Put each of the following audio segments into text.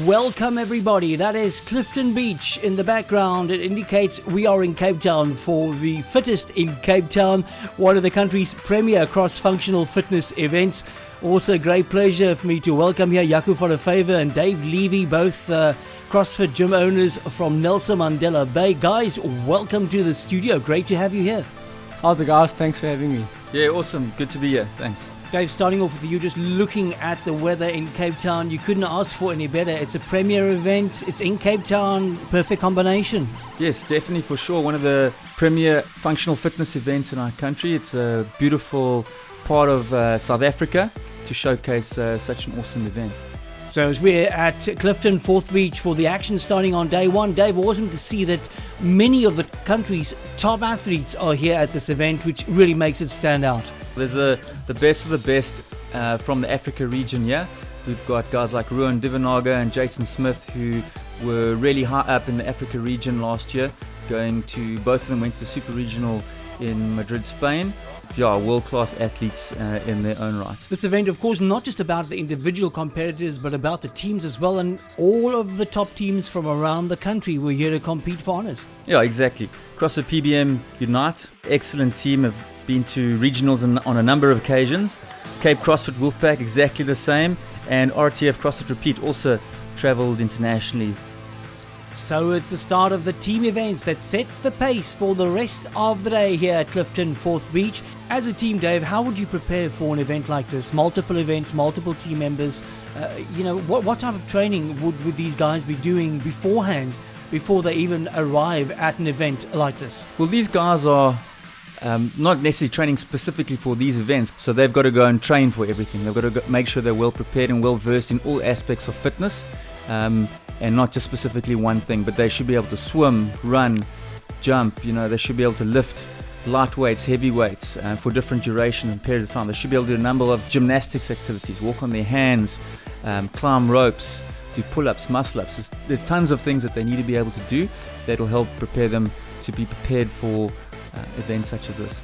welcome everybody. That is Clifton Beach in the background. It indicates we are in Cape Town for the Fittest in Cape Town, one of the country's premier cross-functional fitness events. Also a great pleasure for me to welcome here Jaco van der Favour and Dave Levy, both CrossFit gym owners from Nelson Mandela Bay. Guys, welcome to the studio. Great to have you here. How's it, guys? Thanks for having me. Yeah, awesome. Good to be here. Thanks. Dave, starting off with you, just looking at the weather in Cape Town, you couldn't ask for any better. It's a premier event. It's in Cape Town. Perfect combination. Yes, definitely, for sure. One of the premier functional fitness events in our country. It's a beautiful part of South Africa to showcase such an awesome event. So as we're at Clifton Fourth Beach for the action starting on day one, Dave, awesome to see that many of the country's top athletes are here at this event, which really makes it stand out. There's the best of the best from the Africa region here. We've got guys like Ruan Divanaga and Jason Smith, who were really high up in the Africa region last year. Both of them went to the Super Regional in Madrid, Spain. Yeah, world-class athletes in their own right. This event, of course, not just about the individual competitors, but about the teams as well. And all of the top teams from around the country were here to compete for honours. Yeah, exactly. CrossFit PBM Unite, excellent team, have been to regionals on a number of occasions. Cape CrossFit Wolfpack, exactly the same. And RTF CrossFit Repeat also travelled internationally. So it's the start of the team events that sets the pace for the rest of the day here at Clifton Fourth Beach. As a team, Dave, how would you prepare for an event like this? Multiple events, multiple team members. What type of training would these guys be doing beforehand, before they even arrive at an event like this? Well, these guys are not necessarily training specifically for these events, so they've got to go and train for everything. They've got to make sure they're well prepared and well versed in all aspects of fitness. And not just specifically one thing, but they should be able to swim, run, jump. They should be able to lift light weights, heavy weights for different duration and periods of time. They should be able to do a number of gymnastics activities, walk on their hands, climb ropes, do pull-ups, muscle-ups. There's tons of things that they need to be able to do that will help prepare them to be prepared for events such as this.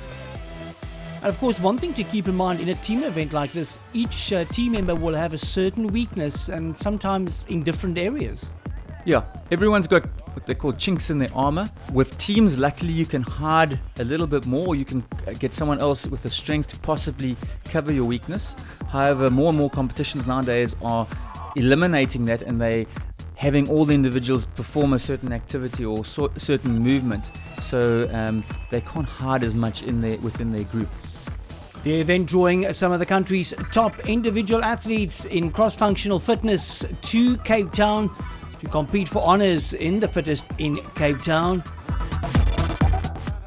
And of course, one thing to keep in mind in a team event like this, each team member will have a certain weakness, and sometimes in different areas. Yeah, everyone's got what they call chinks in their armor. With teams, luckily you can hide a little bit more. You can get someone else with the strength to possibly cover your weakness. However, more and more competitions nowadays are eliminating that, and they having all the individuals perform a certain activity or certain movement, so they can't hide as much within their group. The event drawing some of the country's top individual athletes in cross-functional fitness to Cape Town to compete for honours in the Fittest in Cape Town.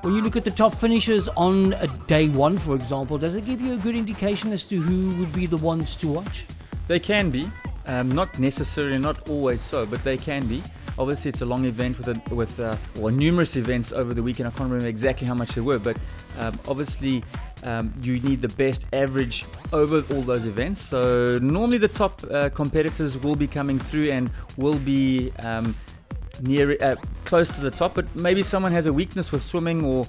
When you look at the top finishers on day one, for example, does it give you a good indication as to who would be the ones to watch? They can be. Not necessarily, not always so, but they can be. Obviously, it's a long event with numerous events over the weekend. I can't remember exactly how much there were, but obviously you need the best average over all those events. So normally the top competitors will be coming through and will be close to the top, but maybe someone has a weakness with swimming or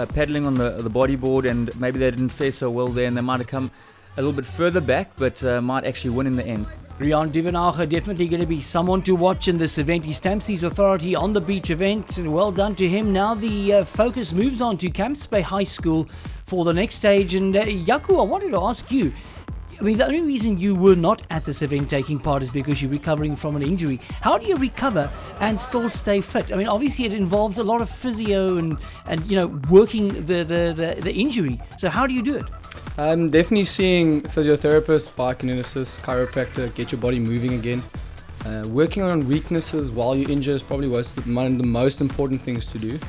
paddling on the bodyboard, and maybe they didn't fare so well there, and they might have come a little bit further back, but might actually win in the end. Ruan Divanaga definitely going to be someone to watch in this event. He stamps his authority on the beach event, and well done to him. Now the focus moves on to Camps Bay High School for the next stage. And Jaco, I wanted to ask you, the only reason you were not at this event taking part is because you're recovering from an injury. How do you recover and still stay fit? Obviously it involves a lot of physio and working the injury. So how do you do it? Definitely seeing physiotherapists, biokineticist, chiropractor, get your body moving again. Working on weaknesses while you're injured is probably one of the most important things to do.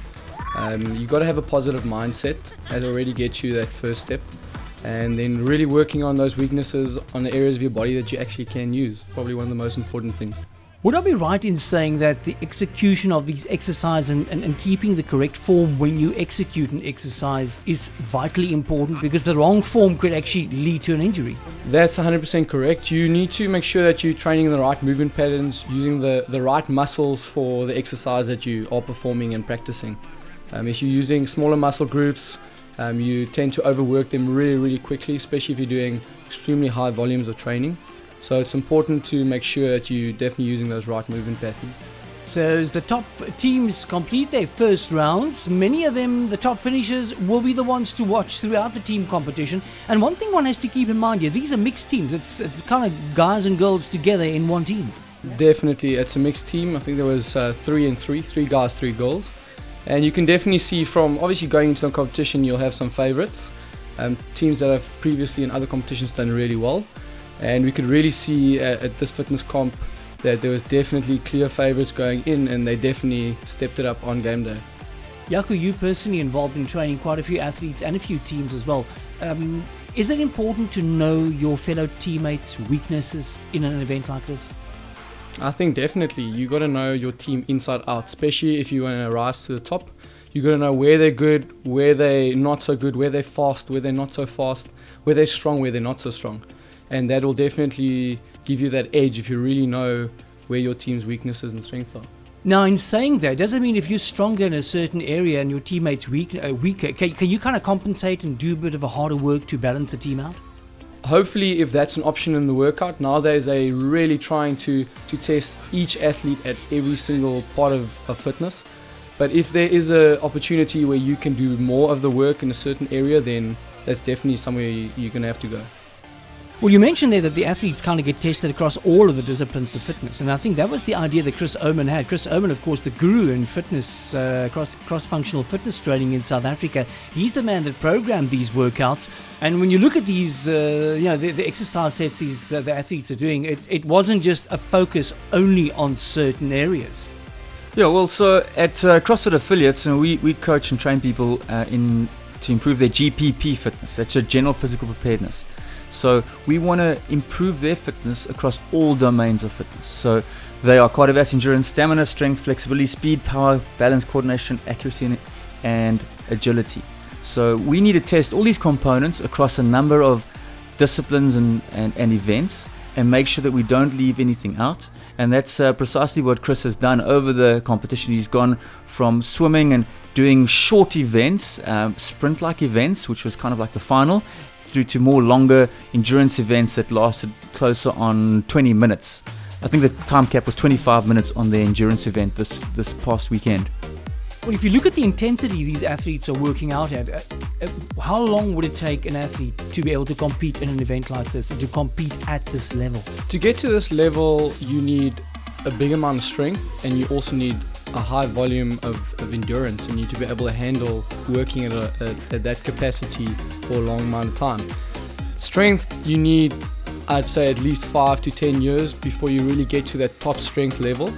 You've got to have a positive mindset. That already gets you that first step. And then really working on those weaknesses on the areas of your body that you actually can use. Probably one of the most important things. Would I be right in saying that the execution of these exercises and keeping the correct form when you execute an exercise is vitally important, because the wrong form could actually lead to an injury? That's 100% correct. You need to make sure that you're training the right movement patterns, using the right muscles for the exercise that you are performing and practicing. If you're using smaller muscle groups, you tend to overwork them really, really quickly, especially if you're doing extremely high volumes of training. So it's important to make sure that you're definitely using those right movement patterns. So as the top teams complete their first rounds, many of them, the top finishers, will be the ones to watch throughout the team competition. And one thing one has to keep in mind here, these are mixed teams. It's kind of guys and girls together in one team. Definitely, it's a mixed team. I think there was 3 and 3 guys, 3 girls. And you can definitely see from, obviously going into the competition, you'll have some favorites. Teams that have previously in other competitions done really well. And we could really see at this fitness comp that there was definitely clear favorites going in, and they definitely stepped it up on game day. Jaco, you personally involved in training quite a few athletes and a few teams as well. Is it important to know your fellow teammates' weaknesses in an event like this? I think definitely you got to know your team inside out, especially if you want to rise to the top. You got to know where they're good, where they're not so good, where they're fast, where they're not so fast, where they're strong, where they're not so strong. And that will definitely give you that edge if you really know where your team's weaknesses and strengths are. Now, in saying that, does it mean if you're stronger in a certain area and your teammates weaker, can you kind of compensate and do a bit of a harder work to balance the team out? Hopefully, if that's an option in the workout, nowadays they're really trying to test each athlete at every single part of fitness. But if there is an opportunity where you can do more of the work in a certain area, then that's definitely somewhere you're going to have to go. Well, you mentioned there that the athletes kind of get tested across all of the disciplines of fitness, and I think that was the idea that Chris Oman had. Chris Oman, of course, the guru in fitness, cross-functional fitness training in South Africa. He's the man that programmed these workouts, and when you look at these, the exercise sets the athletes are doing, it wasn't just a focus only on certain areas. Yeah, well, so at CrossFit Affiliates, we coach and train people to improve their GPP fitness. That's your general physical preparedness. So we want to improve their fitness across all domains of fitness. So they are cardiovascular endurance, stamina, strength, flexibility, speed, power, balance, coordination, accuracy, and agility. So we need to test all these components across a number of disciplines and events and make sure that we don't leave anything out. And that's precisely what Chris has done over the competition. He's gone from swimming and doing short events, sprint-like events, which was kind of like the final, through to more longer endurance events that lasted closer on 20 minutes. I think the time cap was 25 minutes on the endurance event this past weekend. Well, if you look at the intensity these athletes are working out at, how long would it take an athlete to be able to compete in an event like this, and to compete at this level? To get to this level, you need a big amount of strength, and you also need a high volume of endurance, and you need to be able to handle working at that capacity for a long amount of time. Strength, you need, I'd say, at least 5 to 10 years before you really get to that top strength level.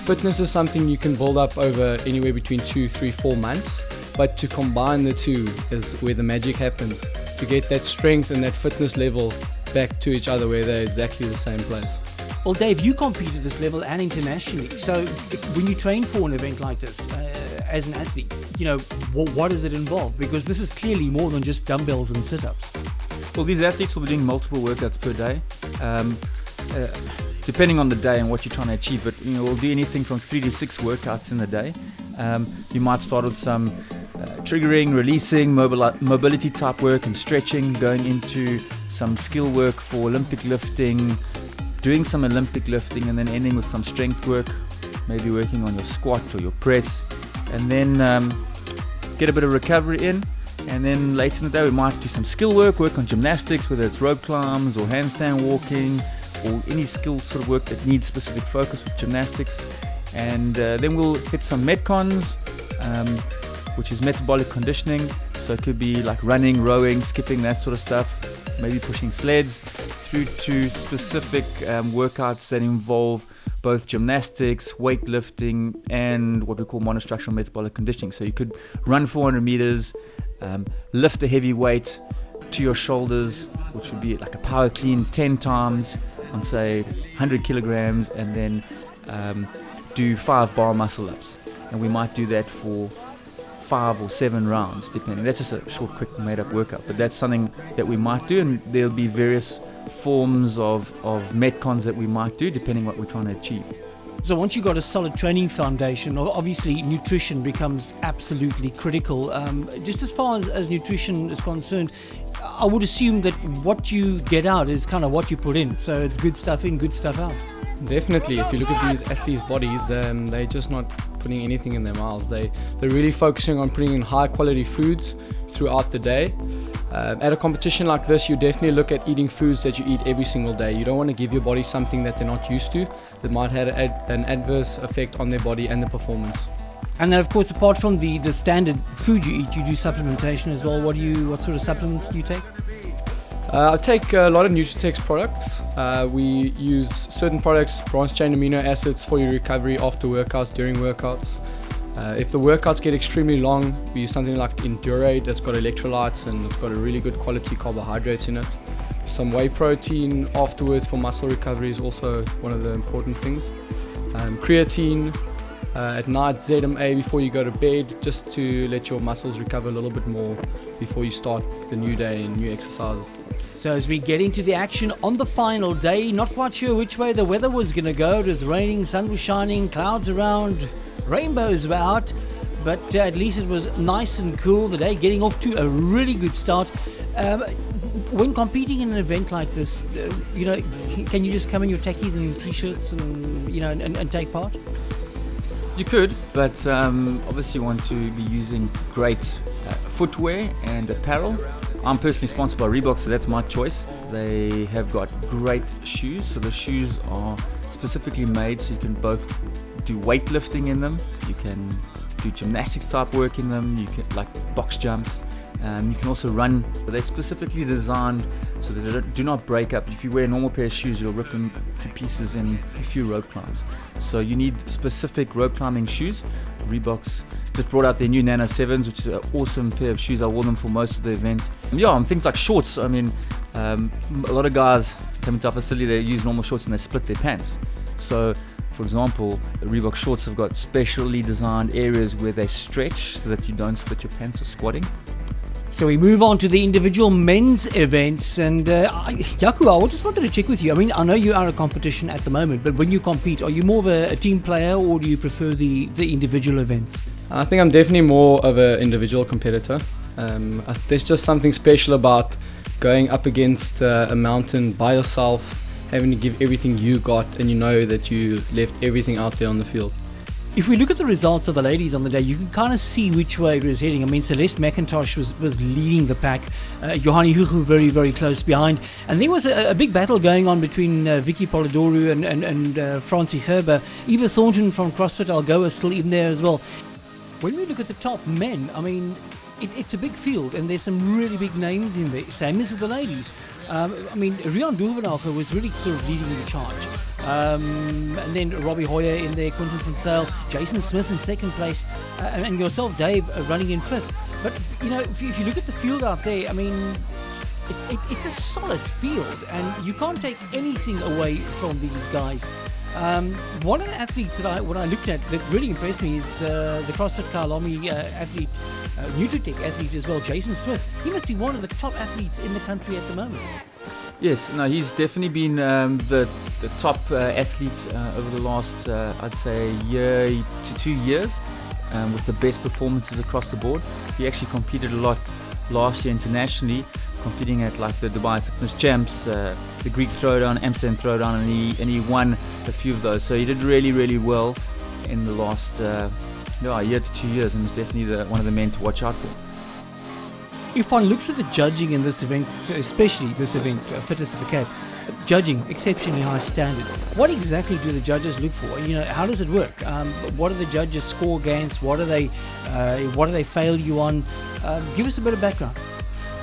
Fitness is something you can build up over anywhere between 2, 3, 4 months, but to combine the two is where the magic happens, to get that strength and that fitness level back to each other where they're exactly the same place. Well, Dave, you compete at this level and internationally. So when you train for an event like this as an athlete, what does it involve? Because this is clearly more than just dumbbells and sit-ups. Well, these athletes will be doing multiple workouts per day, depending on the day and what you're trying to achieve. But we'll do anything from 3 to 6 workouts in the day. You might start with some triggering, releasing, mobility type work and stretching, going into some skill work for Olympic lifting, doing some Olympic lifting, and then ending with some strength work, maybe working on your squat or your press, and then get a bit of recovery in. And then later in the day we might do some skill work on gymnastics, whether it's rope climbs or handstand walking or any skill sort of work that needs specific focus with gymnastics. And then we'll hit some metcons, which is metabolic conditioning. So it could be like running, rowing, skipping, that sort of stuff, maybe pushing sleds, through to specific workouts that involve both gymnastics, weightlifting, and what we call monostructural metabolic conditioning. So you could run 400 meters, lift a heavy weight to your shoulders, which would be like a power clean 10 times on say 100 kilograms, and then do 5 bar muscle ups. And we might do that for 5 or 7 rounds, depending. That's just a short, quick, made-up workout, but that's something that we might do, and there'll be various forms of metcons that we might do, depending what we're trying to achieve. So once you've got a solid training foundation, obviously nutrition becomes absolutely critical. Just as far as nutrition is concerned, I would assume that what you get out is kind of what you put in. So it's good stuff in, good stuff out. Definitely. If you look at these athletes' bodies, they're just not putting anything in their mouths. They're really focusing on putting in high quality foods throughout the day. At a competition like this, you definitely look at eating foods that you eat every single day. You don't want to give your body something that they're not used to, that might have an adverse effect on their body and the performance. And then, of course, apart from the standard food you eat, you do supplementation as well. What sort of supplements do you take? I take a lot of Nutritex products. We use certain products, branched-chain amino acids, for your recovery after workouts, during workouts. If the workouts get extremely long, we use something like Endurate that's got electrolytes and it's got a really good quality carbohydrates in it. Some whey protein afterwards for muscle recovery is also one of the important things. Creatine, at night ZMA before you go to bed, just to let your muscles recover a little bit more before you start the new day and new exercises. So as we get into the action on the final day, not quite sure which way the weather was going to go. It was raining, sun was shining, clouds around, rainbows were out, but at least it was nice and cool. The day getting off to a really good start. When competing in an event like this, can you just come in your techies and t-shirts and take part? You could, but obviously you want to be using great footwear and apparel. I'm personally sponsored by Reebok, so that's my choice. They have got great shoes, so the shoes are specifically made so you can both do weightlifting in them, you can do gymnastics type work in them, you can like box jumps, you can also run. But they're specifically designed so that they do not break up. If you wear a normal pair of shoes, you'll rip them to pieces in a few rope climbs. So you need specific rope climbing shoes. Reebok's just brought out their new Nano 7s, which is an awesome pair of shoes. I wore them for most of the event. And things like shorts. I mean, a lot of guys come into our facility, they use normal shorts and they split their pants. So, for example, the Reebok shorts have got specially designed areas where they stretch so that you don't split your pants or squatting. So we move on to the individual men's events, and Jaco, I just wanted to check with you. I mean, I know you are a competition at the moment, but when you compete, are you more of a team player or do you prefer the individual events? I think I'm definitely more of an individual competitor. There's just something special about going up against a mountain by yourself, having to give everything you got, and you know that you left everything out there on the field. If we look at the results of the ladies on the day, you can kind of see which way it was heading. I mean, Celeste McIntosh was leading the pack, Johanni Hugo very, very close behind. And there was a big battle going on between Vicky Polidoro and Francie Gerber. Eva Thornton from CrossFit Algoa still in there as well. When we look at the top men, I mean, it's a big field and there's some really big names in there. Same as with the ladies. I mean, Rian Doevenagel was really sort of leading the charge. And then Robbie Hoyer in there, Quentin van Zyl, Jason Smith in second place, and yourself, Dave, running in fifth. But, if you look at the field out there, I mean, it's a solid field, and you can't take anything away from these guys. One of the athletes that when I looked at that really impressed me is the CrossFit Kailami athlete, Nutritech athlete as well, Jason Smith. He must be one of the top athletes in the country at the moment. Yes, no, he's definitely been the top athlete over the last, I'd say, year to 2 years, with the best performances across the board. He actually competed a lot last year internationally, competing at like the Dubai Fitness Champs, the Greek Throwdown, Amsterdam Throwdown, and he won a few of those. So he did really, really well in the last year to 2 years, and he's definitely one of the men to watch out for. If one looks at the judging in this event, especially this event, Fittest at the Cape, judging exceptionally high standard. What exactly do the judges look for? How does it work? What do the judges score against? What do they fail you on? Give us a bit of background.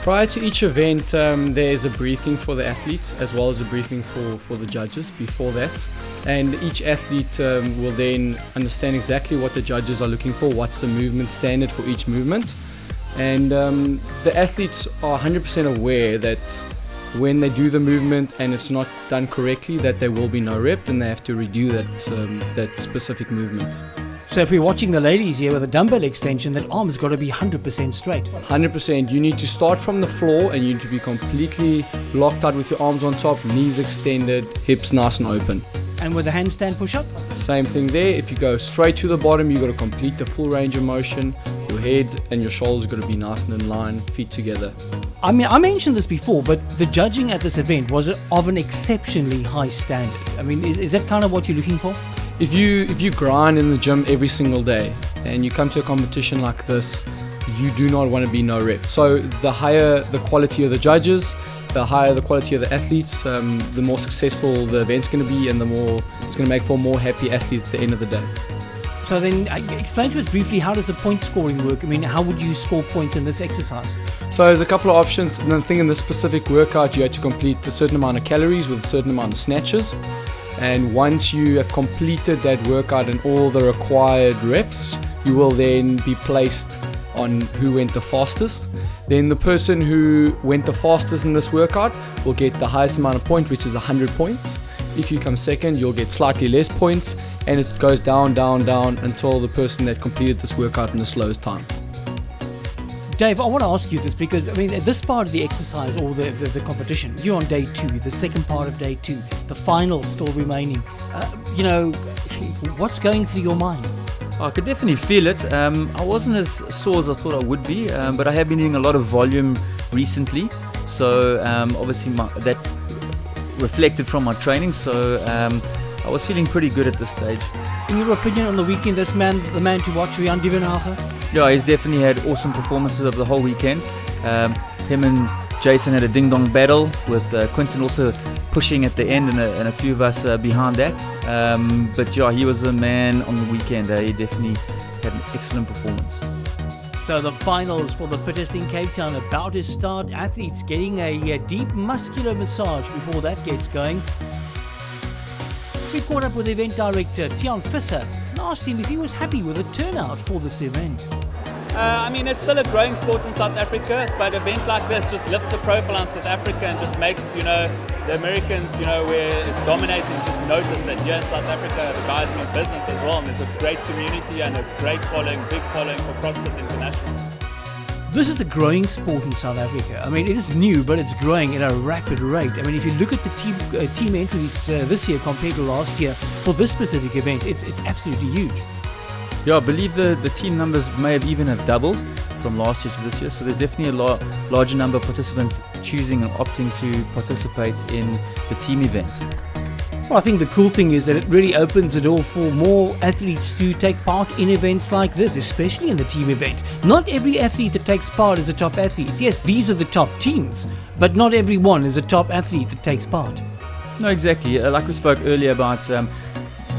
Prior to each event, there is a briefing for the athletes as well as a briefing for the judges before that. And each athlete will then understand exactly what the judges are looking for, what's the movement standard for each movement. And the athletes are 100% aware that when they do the movement and it's not done correctly, that there will be no rep and they have to redo that specific movement. So if we're watching the ladies here with a dumbbell extension, that arm's got to be 100% straight. 100%. You need to start from the floor and you need to be completely locked out with your arms on top, knees extended, hips nice and open. And with a handstand push-up? Same thing there. If you go straight to the bottom, you've got to complete the full range of motion. Your head and your shoulders got to be nice and in line, feet together. I mean, I mentioned this before, but the judging at this event was of an exceptionally high standard. I mean, is that kind of what you're looking for? If you grind in the gym every single day and you come to a competition like this, you do not want to be no rep. So the higher the quality of the judges, the higher the quality of the athletes, the more successful the event's going to be, and the more it's going to make for a more happy athlete at the end of the day. So then explain to us briefly, how does the point scoring work? I mean, how would you score points in this exercise? So there's a couple of options. And the thing in this specific workout, you have to complete a certain amount of calories with a certain amount of snatches. And once you have completed that workout and all the required reps, you will then be placed on who went the fastest. Then the person who went the fastest in this workout will get the highest amount of points, which is 100 points. If you come second, you'll get slightly less points, and it goes down, down, down until the person that completed this workout in the slowest time. Dave, I want to ask you this because, I mean, at this part of the exercise or the competition, you're on day 2, the second part of day 2, the final still remaining. What's going through your mind? I could definitely feel it. I wasn't as sore as I thought I would be, but I have been doing a lot of volume recently, so obviously that reflected from my training, so I was feeling pretty good at this stage. In your opinion, on the weekend, the man to watch, Rian Divenhagen? Yeah, he's definitely had awesome performances over the whole weekend. Him and Jason had a ding-dong battle, with Quinton also pushing at the end, and a few of us behind that. But yeah, he was the man on the weekend. He definitely had an excellent performance. So the finals for the fittest in Cape Town about to start. Athletes getting a deep muscular massage before that gets going. We caught up with event director Tian Visser and asked him if he was happy with the turnout for this event. I mean, it's still a growing sport in South Africa, but an event like this just lifts the profile on South Africa and just makes, the Americans, where it's dominating, just notice that here in South Africa, the guys mean business as well, and there's a great community and a great following, big following for CrossFit International. This is a growing sport in South Africa. I mean, it is new, but it's growing at a rapid rate. I mean, if you look at the team entries this year compared to last year for this specific event, it's absolutely huge. Yeah, I believe the team numbers may have even doubled from last year to this year, so there's definitely a larger number of participants choosing and opting to participate in the team event. Well, I think the cool thing is that it really opens the door for more athletes to take part in events like this, especially in the team event. Not every athlete that takes part is a top athlete. Yes, these are the top teams, but not everyone is a top athlete that takes part. No, exactly. Like we spoke earlier about,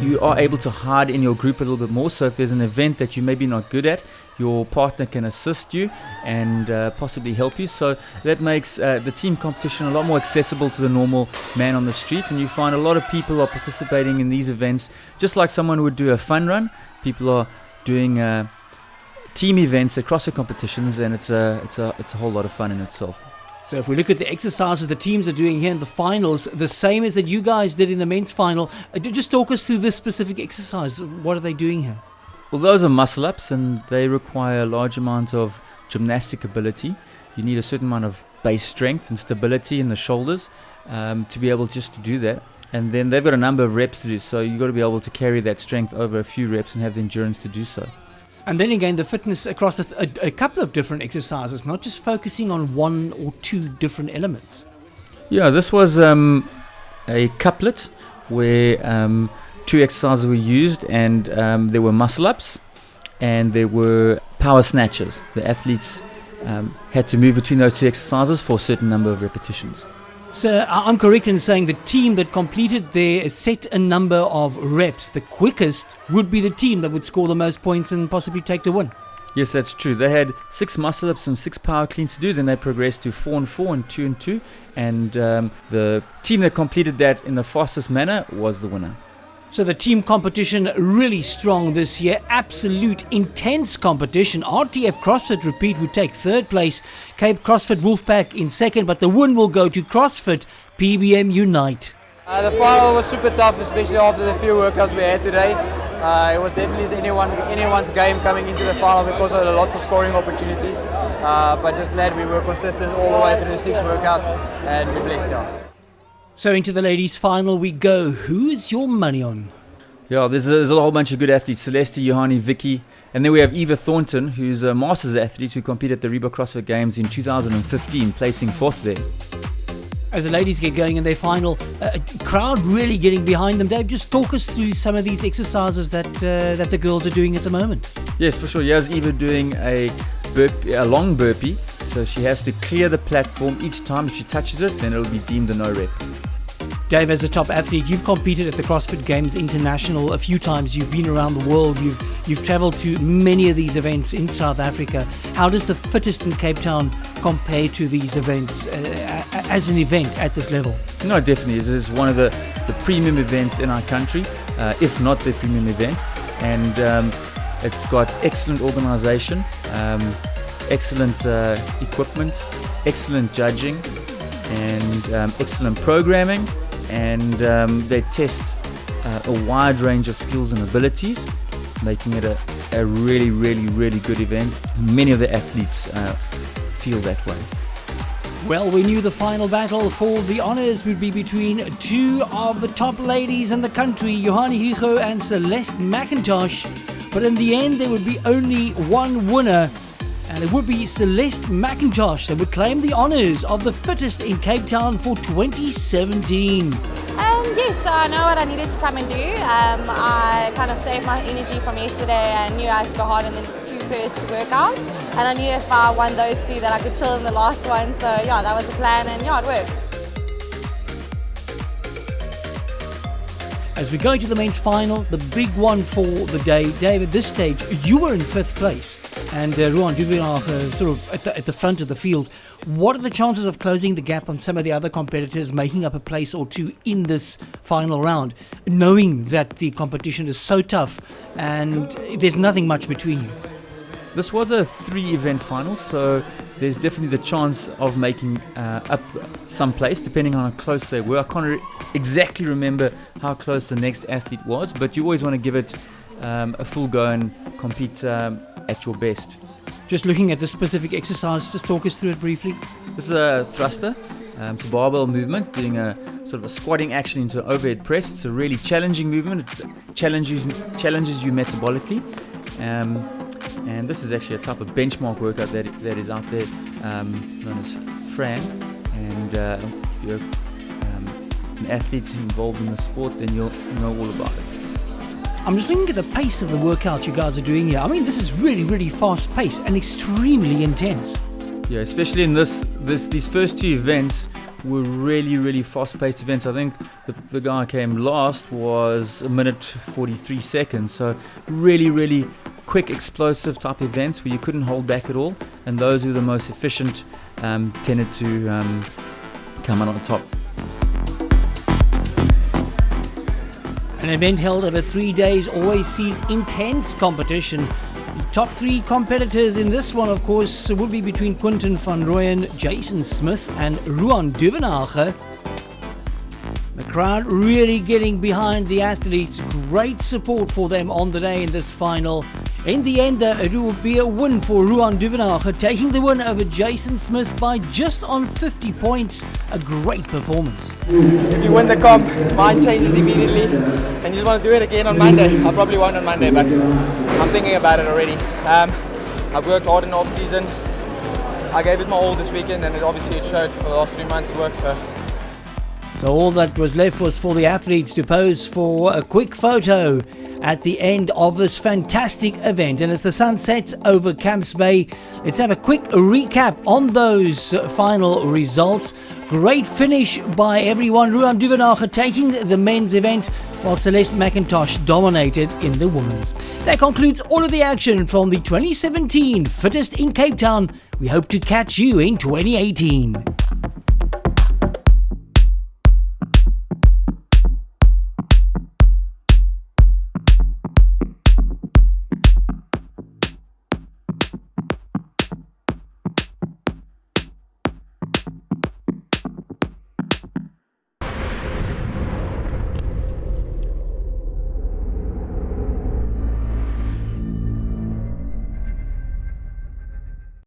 you are able to hide in your group a little bit more. So if there's an event that you maybe not good at, your partner can assist you and possibly help you. So that makes the team competition a lot more accessible to the normal man on the street. And you find a lot of people are participating in these events just like someone would do a fun run. People are doing team events at CrossFit competitions, and it's a whole lot of fun in itself. So if we look at the exercises the teams are doing here in the finals, the same as that you guys did in the men's final, just talk us through this specific exercise. What are they doing here? Well, those are muscle-ups, and they require a large amount of gymnastic ability. You need a certain amount of base strength and stability in the shoulders to be able just to do that. And then they've got a number of reps to do, so you've got to be able to carry that strength over a few reps and have the endurance to do so. And then again, the fitness across a couple of different exercises, not just focusing on one or two different elements. Yeah, this was a couplet where 2 exercises were used, and there were muscle-ups and there were power snatches. The athletes had to move between those 2 exercises for a certain number of repetitions. So I'm correct in saying the team that completed their set a number of reps, the quickest, would be the team that would score the most points and possibly take the win. Yes, that's true. They had 6 muscle-ups and 6 power cleans to do. Then they progressed to 4 and 4 and 2 and 2. And the team that completed that in the fastest manner was the winner. So the team competition really strong this year. Absolute intense competition. RTF CrossFit Repeat would take 3rd place. Cape CrossFit Wolfpack in 2nd. But the win will go to CrossFit PBM Unite. The final was super tough, especially after the few workouts we had today. It was definitely anyone's game coming into the final because of the lots of scoring opportunities. But just glad we were consistent all the way through the 6 workouts, and we're blessed. So into the ladies' final we go. Who is your money on? Yeah, there's a whole bunch of good athletes. Celeste, Johanni, Vicky. And then we have Eva Thornton, who's a Masters athlete who competed at the Reebok CrossFit Games in 2015, placing 4th there. As the ladies get going in their final, crowd really getting behind them. Dave, just talk us through some of these exercises that the girls are doing at the moment. Yes, for sure. Here's Eva doing a long burpee. So she has to clear the platform each time. If she touches it, then it'll be deemed a no rep. Dave, as a top athlete, you've competed at the CrossFit Games International a few times. You've been around the world. You've travelled to many of these events in South Africa. How does the Fittest in Cape Town compare to these events as an event at this level? No, definitely. This is one of the premium events in our country, if not the premium event. And it's got excellent organisation, excellent equipment, excellent judging, and excellent programming. And they test a wide range of skills and abilities, making it a really, really, really good event. Many of the athletes feel that way. Well, we knew the final battle for the honours would be between two of the top ladies in the country, Johanni Hugo and Celeste McIntosh. But in the end, there would be only one winner, and it would be Celeste McIntosh that would claim the honours of the Fittest in Cape Town for 2017. Yes, so I know what I needed to come and do. I kind of saved my energy from yesterday. I knew I had to go hard in the two first workouts, and I knew if I won those two that I could chill in the last one. So yeah, that was the plan, and yeah, it worked. As we go to the men's final, the big one for the day. Dave, at this stage, you were in 5th place, and Ruan Duvenage sort of at the front of the field. What are the chances of closing the gap on some of the other competitors, making up a place or two in this final round, knowing that the competition is so tough and there's nothing much between you? This was a 3-event final, so there's definitely the chance of making up some place, depending on how close they were. I can't exactly remember how close the next athlete was, but you always want to give it a full go and compete at your best. Just looking at this specific exercise, just talk us through it briefly. This is a thruster. It's a barbell movement, doing a sort of a squatting action into an overhead press. It's a really challenging movement. It challenges you metabolically. And this is actually a type of benchmark workout that is out there, known as Fran. And if you're an athlete involved in the sport, then you'll know all about it. I'm just looking at the pace of the workout you guys are doing here. I mean, this is really, really fast paced and extremely intense. Yeah, especially in these first 2 events were really, really fast-paced events. I think the guy who came last was 1 minute 43 seconds. So really, really quick, explosive type events where you couldn't hold back at all. And those who were the most efficient tended to come out on top. An event held over 3 days always sees intense competition. The top 3 competitors in this one, of course, would be between Quinton van Rooyen, Jason Smith and Ruan Duvenage. The crowd really getting behind the athletes. Great support for them on the day in this final. In the end, it will be a win for Ruan Duvenage, taking the win over Jason Smith by just on 50 points. A great performance. If you win the comp, mind changes immediately, and you just want to do it again on Monday. I probably won't on Monday, but I'm thinking about it already. I've worked hard in the off season. I gave it my all this weekend, and it showed for the last 3 months' work. So all that was left was for the athletes to pose for a quick photo at the end of this fantastic event. And as the sun sets over Camps Bay, let's have a quick recap on those final results. Great finish by everyone. Ruan Duvenage taking the men's event, while Celeste McIntosh dominated in the women's. That concludes all of the action from the 2017 Fittest in Cape Town. We hope to catch you in 2018.